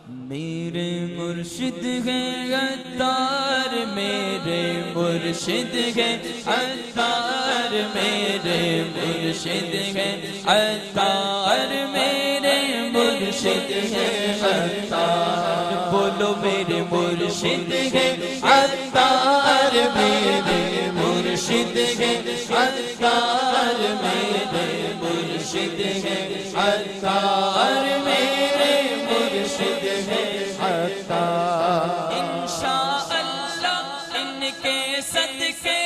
میرے مرشد ہے عطار، میرے مرشد ہے عطار، میرے مرشد ہے عطار، میرے مرشد ہے عطار، بولو میرے مرشد ہے عطار، میرے مرشد ہے عطار، میرے مرشد ہے عطار، میرے مرشد ہے عطار۔ انشاءاللہ ان کے صدقے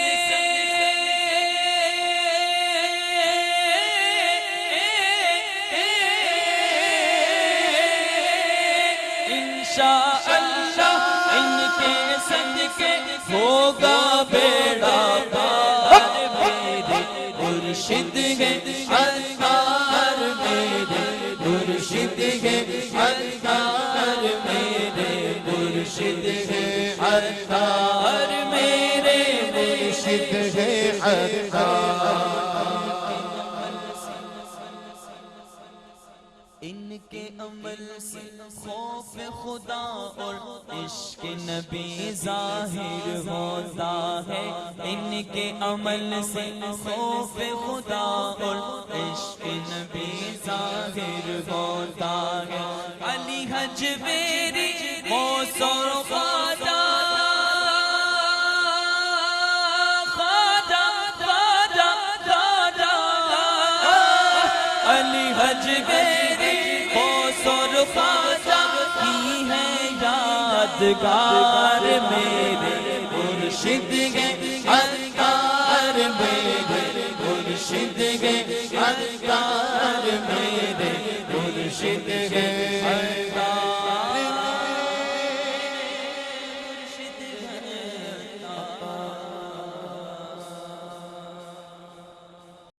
انشاءاللہ ان کے صدقے ہوگا بیڑا پار، میرے مرشد ہے عطار، میرے مرشد ہے عطار، میرے مرشد ہے عطار، میرے مرشد ہے عطار۔ ان کے عمل سے خوف خدا اور عشق نبی ظاہر ہوتا ہے، ان کے عمل سے خوف خدا اور عشق نبی ظاہر ہوتا ہے۔ علی حجویری موسر خواجہ علی حجویری موسر خواجہ کی ہے یادگار، میرے مرشد